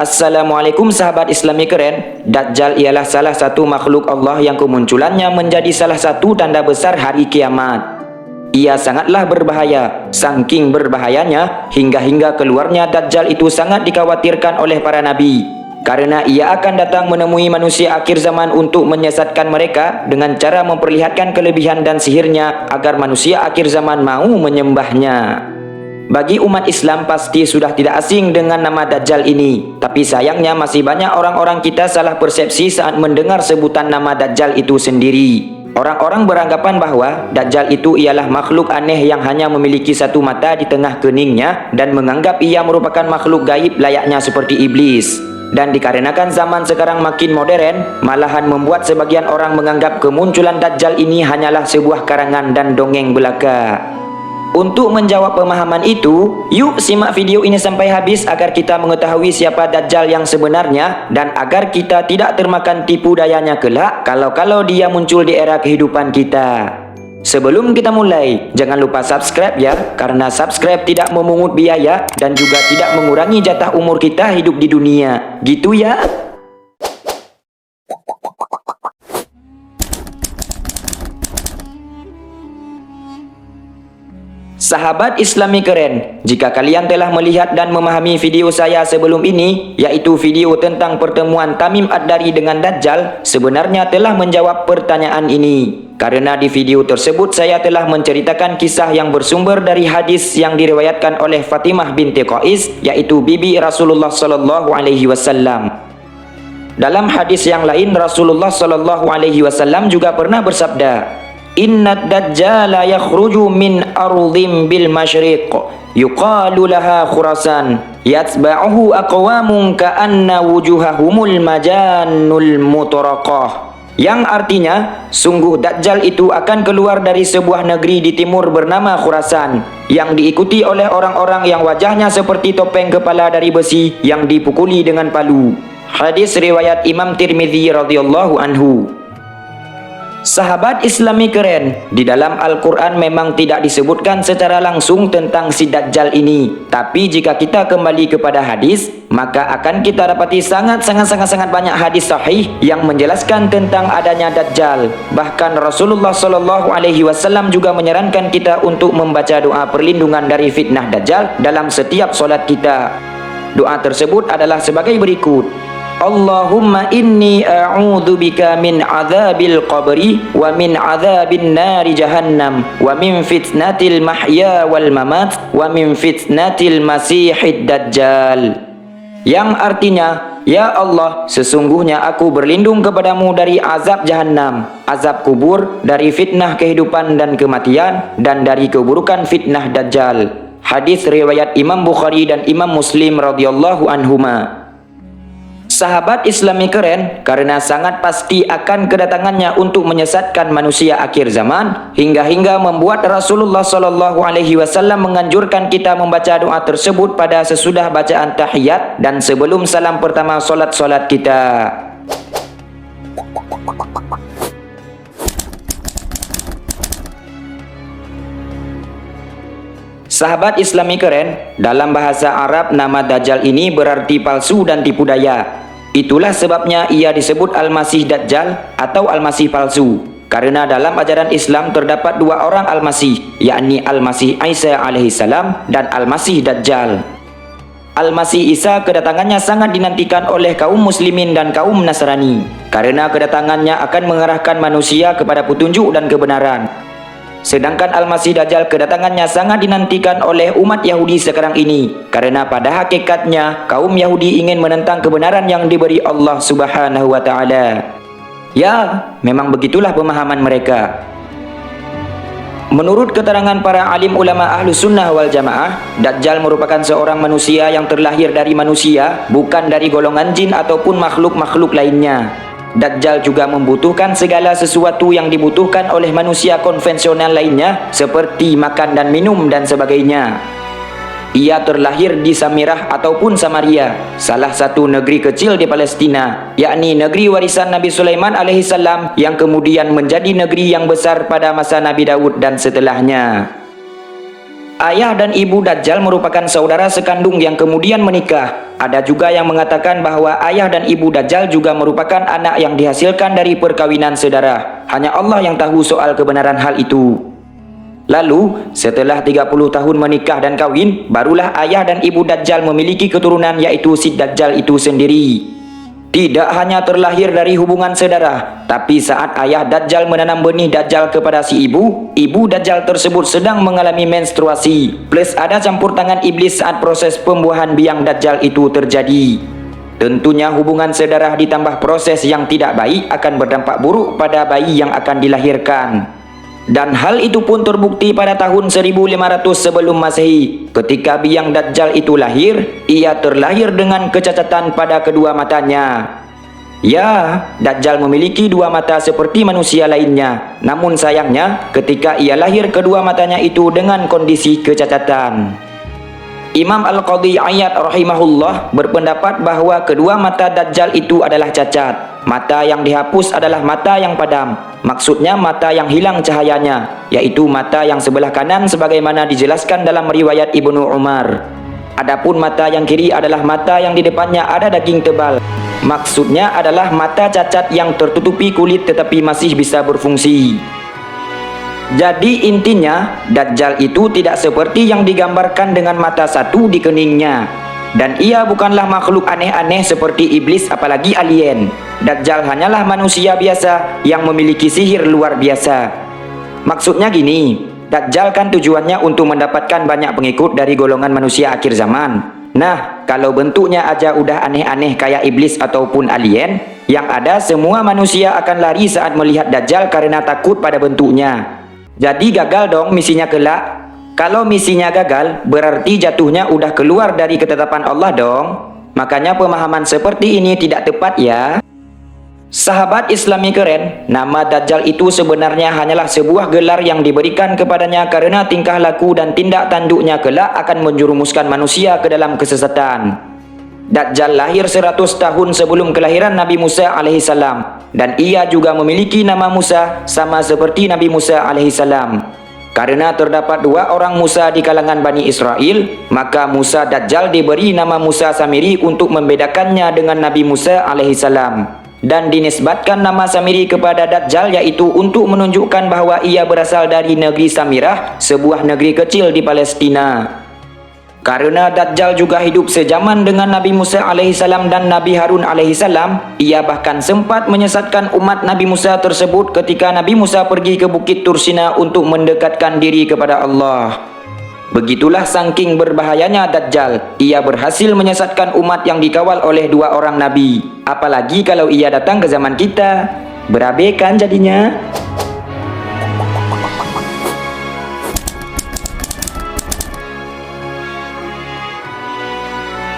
Assalamualaikum sahabat Islami keren. Dajjal ialah salah satu makhluk Allah yang kemunculannya menjadi salah satu tanda besar hari kiamat. Ia sangatlah berbahaya, saking berbahayanya hingga keluarnya Dajjal itu sangat dikhawatirkan oleh para nabi. Karena ia akan datang menemui manusia akhir zaman untuk menyesatkan mereka dengan cara memperlihatkan kelebihan dan sihirnya agar manusia akhir zaman mau menyembahnya. Bagi umat Islam pasti sudah tidak asing dengan nama Dajjal ini. Tapi sayangnya masih banyak orang-orang kita salah persepsi saat mendengar sebutan nama Dajjal itu sendiri. Orang-orang beranggapan bahwa Dajjal itu ialah makhluk aneh yang hanya memiliki satu mata di tengah keningnya dan menganggap ia merupakan makhluk gaib layaknya seperti iblis. Dan dikarenakan zaman sekarang makin modern, malahan membuat sebagian orang menganggap kemunculan Dajjal ini hanyalah sebuah karangan dan dongeng belaka. Untuk menjawab pemahaman itu, yuk simak video ini sampai habis agar kita mengetahui siapa Dajjal yang sebenarnya dan agar kita tidak termakan tipu dayanya kelak kalau dia muncul di era kehidupan kita. Sebelum kita mulai, jangan lupa subscribe ya, karena subscribe tidak memungut biaya dan juga tidak mengurangi jatah umur kita hidup di dunia. Gitu ya. Sahabat Islami keren, jika kalian telah melihat dan memahami video saya sebelum ini, yaitu video tentang pertemuan Tamim Ad-Dari dengan Dajjal, sebenarnya telah menjawab pertanyaan ini. Karena di video tersebut saya telah menceritakan kisah yang bersumber dari hadis yang diriwayatkan oleh Fatimah binti Qais, yaitu bibi Rasulullah sallallahu alaihi wasallam. Dalam hadis yang lain, Rasulullah sallallahu alaihi wasallam juga pernah bersabda, Inna Dajjala yakhruju min ardhim bil masyriq yuqalu laha Khurasan yatba'uhu aqwamun ka'anna wujuhahumul majannul mutaraqah. Yang artinya, sungguh Dajjal itu akan keluar dari sebuah negeri di timur bernama Khurasan yang diikuti oleh orang-orang yang wajahnya seperti topeng kepala dari besi yang dipukuli dengan palu. Hadis riwayat Imam Tirmidzi radhiyallahu anhu. Sahabat Islami keren, di dalam Al-Quran memang tidak disebutkan secara langsung tentang si Dajjal ini. Tapi jika kita kembali kepada hadis, maka akan kita dapati sangat banyak hadis sahih yang menjelaskan tentang adanya Dajjal. Bahkan Rasulullah sallallahu alaihi wasallam juga menyarankan kita untuk membaca doa perlindungan dari fitnah Dajjal dalam setiap solat kita. Doa tersebut adalah sebagai berikut. Allahumma inni a'udzubika min adzabil qabri wa min adzabin nari jahannam wa min fitnatil mahya wal mamat wa min fitnatil masihid dajjal. Yang artinya, ya Allah, sesungguhnya aku berlindung kepadamu dari azab jahannam, azab kubur, dari fitnah kehidupan dan kematian, dan dari keburukan fitnah dajjal. Hadis riwayat Imam Bukhari dan Imam Muslim radhiyallahu anhuma. Sahabat Islami keren, karena sangat pasti akan kedatangannya untuk menyesatkan manusia akhir zaman, hingga membuat Rasulullah sallallahu alaihi wasallam menganjurkan kita membaca doa tersebut pada sesudah bacaan tahiyat dan sebelum salam pertama solat kita. Sahabat Islami keren, dalam bahasa Arab nama Dajjal ini berarti palsu dan tipu daya. Itulah sebabnya ia disebut Al-Masih Dajjal atau Al-Masih palsu. Karena dalam ajaran Islam terdapat dua orang Al-Masih, yakni Al-Masih Isa alaihissalam dan Al-Masih Dajjal. Al-Masih Isa kedatangannya sangat dinantikan oleh kaum muslimin dan kaum Nasrani. Karena kedatangannya akan mengarahkan manusia kepada petunjuk dan kebenaran. Sedangkan Al-Masih Dajjal kedatangannya sangat dinantikan oleh umat Yahudi sekarang ini, karena pada hakikatnya kaum Yahudi ingin menentang kebenaran yang diberi Allah Subhanahu wa taala. Ya, memang begitulah pemahaman mereka. Menurut keterangan para alim ulama Ahlus Sunnah wal Jamaah, Dajjal merupakan seorang manusia yang terlahir dari manusia, bukan dari golongan jin ataupun makhluk-makhluk lainnya. Dajjal juga membutuhkan segala sesuatu yang dibutuhkan oleh manusia konvensional lainnya, seperti makan dan minum dan sebagainya. Ia terlahir di Samirah ataupun Samaria, salah satu negeri kecil di Palestina, yakni negeri warisan Nabi Sulaiman alaihissalam yang kemudian menjadi negeri yang besar pada masa Nabi Daud dan setelahnya. Ayah dan ibu Dajjal merupakan saudara sekandung yang kemudian menikah. Ada juga yang mengatakan bahwa ayah dan ibu Dajjal juga merupakan anak yang dihasilkan dari perkawinan saudara. Hanya Allah yang tahu soal kebenaran hal itu. Lalu, setelah 30 tahun menikah dan kawin, barulah ayah dan ibu Dajjal memiliki keturunan, yaitu si Dajjal itu sendiri. Tidak hanya terlahir dari hubungan saudara, tapi saat ayah Dajjal menanam benih Dajjal kepada si ibu Dajjal tersebut sedang mengalami menstruasi, plus ada campur tangan iblis saat proses pembuahan biang Dajjal itu terjadi. Tentunya hubungan saudara ditambah proses yang tidak baik akan berdampak buruk pada bayi yang akan dilahirkan. Dan hal itu pun terbukti pada tahun 1500 sebelum Masehi. Ketika biang Dajjal itu lahir, ia terlahir dengan kecacatan pada kedua matanya. Ya, Dajjal memiliki dua mata seperti manusia lainnya. Namun sayangnya, ketika ia lahir, kedua matanya itu dengan kondisi kecacatan. Imam Al-Qadhi Iyad rahimahullah berpendapat bahwa kedua mata Dajjal itu adalah cacat. Mata yang dihapus adalah mata yang padam. Maksudnya mata yang hilang cahayanya, yaitu mata yang sebelah kanan sebagaimana dijelaskan dalam riwayat Ibnu Umar. Adapun mata yang kiri adalah mata yang di depannya ada daging tebal. Maksudnya adalah mata cacat yang tertutupi kulit tetapi masih bisa berfungsi. Jadi intinya, Dajjal itu tidak seperti yang digambarkan dengan mata satu di keningnya. Dan ia bukanlah makhluk aneh-aneh seperti iblis apalagi alien. Dajjal hanyalah manusia biasa yang memiliki sihir luar biasa. Maksudnya gini, Dajjal kan tujuannya untuk mendapatkan banyak pengikut dari golongan manusia akhir zaman. Nah, kalau bentuknya aja udah aneh-aneh kayak iblis ataupun alien, yang ada semua manusia akan lari saat melihat Dajjal karena takut pada bentuknya. Jadi gagal dong misinya kelak. Kalau misinya gagal, berarti jatuhnya udah keluar dari ketetapan Allah dong. Makanya pemahaman seperti ini tidak tepat ya. Sahabat Islami keren, nama Dajjal itu sebenarnya hanyalah sebuah gelar yang diberikan kepadanya karena tingkah laku dan tindak tanduknya kelak akan menjerumuskan manusia ke dalam kesesatan. Dajjal lahir 100 tahun sebelum kelahiran Nabi Musa alaihissalam, dan ia juga memiliki nama Musa sama seperti Nabi Musa alaihissalam. Karena terdapat dua orang Musa di kalangan Bani Israel, maka Musa Dajjal diberi nama Musa Samiri untuk membedakannya dengan Nabi Musa alaihissalam. Dan dinisbatkan nama Samiri kepada Dajjal yaitu untuk menunjukkan bahwa ia berasal dari negeri Samirah, sebuah negeri kecil di Palestina. Karena Dajjal juga hidup sejaman dengan Nabi Musa alaihissalam dan Nabi Harun alaihissalam, ia bahkan sempat menyesatkan umat Nabi Musa tersebut ketika Nabi Musa pergi ke Bukit Tursina untuk mendekatkan diri kepada Allah. Begitulah saking berbahayanya Dajjal, ia berhasil menyesatkan umat yang dikawal oleh dua orang Nabi. Apalagi kalau ia datang ke zaman kita, berabe kan jadinya.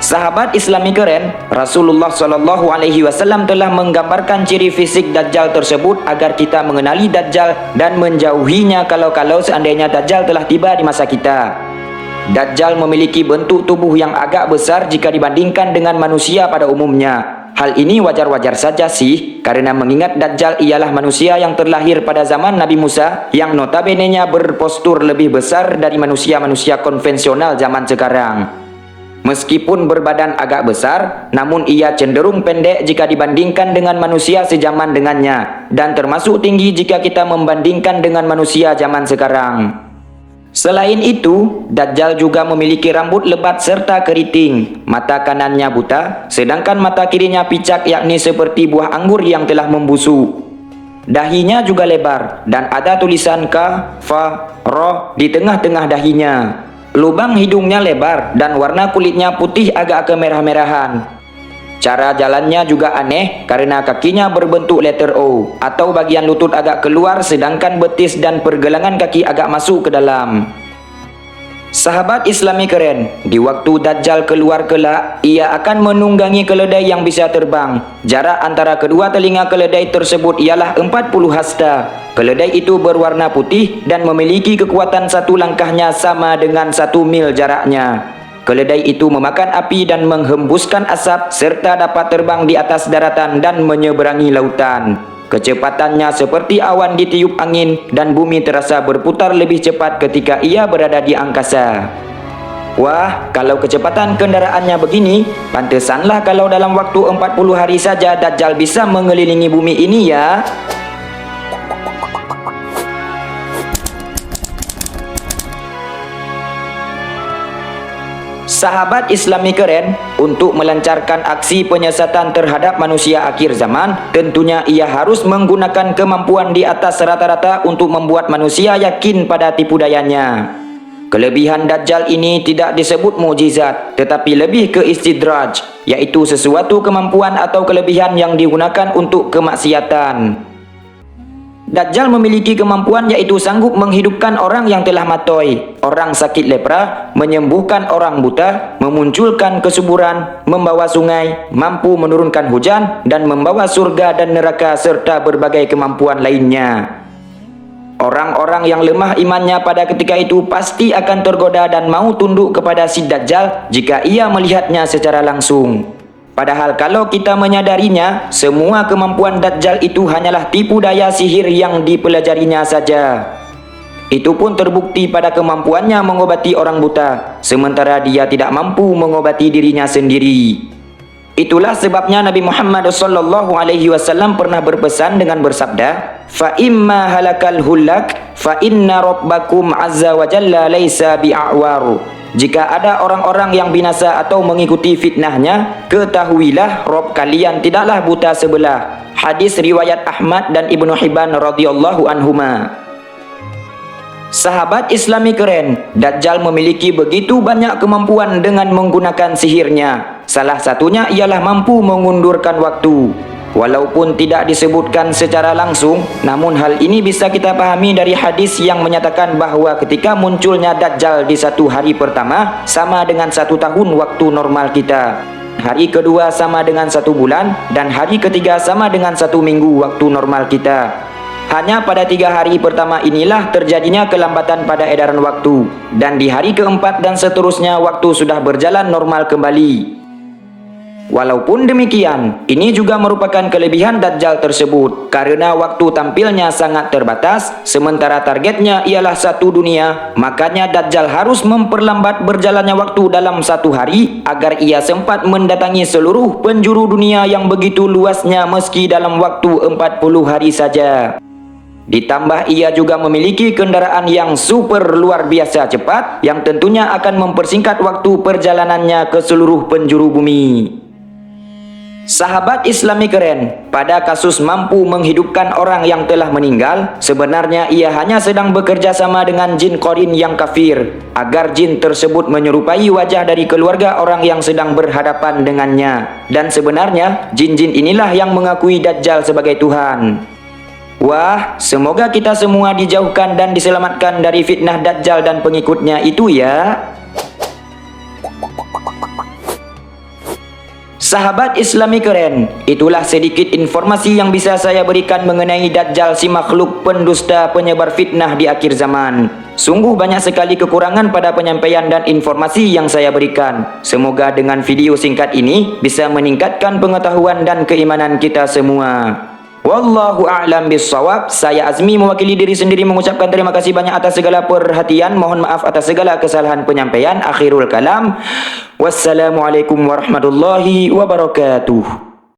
Sahabat Islami keren, Rasulullah SAW telah menggambarkan ciri fisik Dajjal tersebut agar kita mengenali Dajjal dan menjauhinya kalau seandainya Dajjal telah tiba di masa kita. Dajjal memiliki bentuk tubuh yang agak besar jika dibandingkan dengan manusia pada umumnya. Hal ini wajar-wajar saja sih, karena mengingat Dajjal ialah manusia yang terlahir pada zaman Nabi Musa yang notabene-nya berpostur lebih besar dari manusia-manusia konvensional zaman sekarang. Meskipun berbadan agak besar, namun ia cenderung pendek jika dibandingkan dengan manusia sejaman dengannya, dan termasuk tinggi jika kita membandingkan dengan manusia zaman sekarang. Selain itu, Dajjal juga memiliki rambut lebat serta keriting, mata kanannya buta, sedangkan mata kirinya picak yakni seperti buah anggur yang telah membusuk. Dahinya juga lebar, dan ada tulisan Ka, Fa, Roh di tengah-tengah dahinya. Lubang hidungnya lebar dan warna kulitnya putih agak kemerah-merahan. Cara jalannya juga aneh karena kakinya berbentuk letter O atau bagian lutut agak keluar sedangkan betis dan pergelangan kaki agak masuk ke dalam. Sahabat Islami keren, di waktu Dajjal keluar kelak, ia akan menunggangi keledai yang bisa terbang. Jarak antara kedua telinga keledai tersebut ialah 40 hasta. Keledai itu berwarna putih dan memiliki kekuatan satu langkahnya sama dengan 1 mil jaraknya. Keledai itu memakan api dan menghembuskan asap serta dapat terbang di atas daratan dan menyeberangi lautan. Kecepatannya seperti awan ditiup angin dan bumi terasa berputar lebih cepat ketika ia berada di angkasa. Wah, kalau kecepatan kendaraannya begini, pantesanlah kalau dalam waktu 40 hari saja Dajjal bisa mengelilingi bumi ini ya. Sahabat Islami keren, untuk melancarkan aksi penyesatan terhadap manusia akhir zaman, tentunya ia harus menggunakan kemampuan di atas rata-rata untuk membuat manusia yakin pada tipu dayanya. Kelebihan Dajjal ini tidak disebut mukjizat, tetapi lebih ke istidraj, yaitu sesuatu kemampuan atau kelebihan yang digunakan untuk kemaksiatan. Dajjal memiliki kemampuan yaitu sanggup menghidupkan orang yang telah matoi, orang sakit lepra, menyembuhkan orang buta, memunculkan kesuburan, membawa sungai, mampu menurunkan hujan, dan membawa surga dan neraka serta berbagai kemampuan lainnya. Orang-orang yang lemah imannya pada ketika itu pasti akan tergoda dan mau tunduk kepada si Dajjal jika ia melihatnya secara langsung. Padahal kalau kita menyadarinya, semua kemampuan Dajjal itu hanyalah tipu daya sihir yang dipelajarinya saja. Itu pun terbukti pada kemampuannya mengobati orang buta, sementara dia tidak mampu mengobati dirinya sendiri. Itulah sebabnya Nabi Muhammad SAW pernah berpesan dengan bersabda, "Fa imma halakal hulak, fa inna rabbakum azza wa jalla laisa bi'awaru." Jika ada orang-orang yang binasa atau mengikuti fitnahnya, ketahuilah Rob kalian tidaklah buta sebelah. Hadis riwayat Ahmad dan Ibnu Hibban radhiyallahu anhuma. Sahabat Islami keren, Dajjal memiliki begitu banyak kemampuan dengan menggunakan sihirnya. Salah satunya ialah mampu mengundurkan waktu. Walaupun tidak disebutkan secara langsung, namun hal ini bisa kita pahami dari hadis yang menyatakan bahawa ketika munculnya Dajjal di satu hari pertama, sama dengan 1 tahun waktu normal kita. Hari kedua sama dengan 1 bulan, dan hari ketiga sama dengan 1 minggu waktu normal kita. Hanya pada 3 hari pertama inilah terjadinya kelambatan pada edaran waktu, dan di hari keempat dan seterusnya waktu sudah berjalan normal kembali. Walaupun demikian, ini juga merupakan kelebihan Dajjal tersebut, karena waktu tampilnya sangat terbatas, sementara targetnya ialah 1 dunia, makanya Dajjal harus memperlambat berjalannya waktu dalam 1 hari, agar ia sempat mendatangi seluruh penjuru dunia yang begitu luasnya meski dalam waktu 40 hari saja. Ditambah ia juga memiliki kendaraan yang super luar biasa cepat, yang tentunya akan mempersingkat waktu perjalanannya ke seluruh penjuru bumi. Sahabat Islami keren, pada kasus mampu menghidupkan orang yang telah meninggal, sebenarnya ia hanya sedang bekerja sama dengan jin qarin yang kafir, agar jin tersebut menyerupai wajah dari keluarga orang yang sedang berhadapan dengannya. Dan sebenarnya, jin-jin inilah yang mengakui Dajjal sebagai Tuhan. Wah, semoga kita semua dijauhkan dan diselamatkan dari fitnah Dajjal dan pengikutnya itu ya. Sahabat Islami keren, itulah sedikit informasi yang bisa saya berikan mengenai Dajjal, si makhluk pendusta penyebar fitnah di akhir zaman. Sungguh banyak sekali kekurangan pada penyampaian dan informasi yang saya berikan. Semoga dengan video singkat ini bisa meningkatkan pengetahuan dan keimanan kita semua. Wallahu a'lam bissawab. Saya Azmi mewakili diri sendiri mengucapkan terima kasih banyak atas segala perhatian. Mohon maaf atas segala kesalahan penyampaian. Akhirul kalam. Wassalamualaikum warahmatullahi wabarakatuh.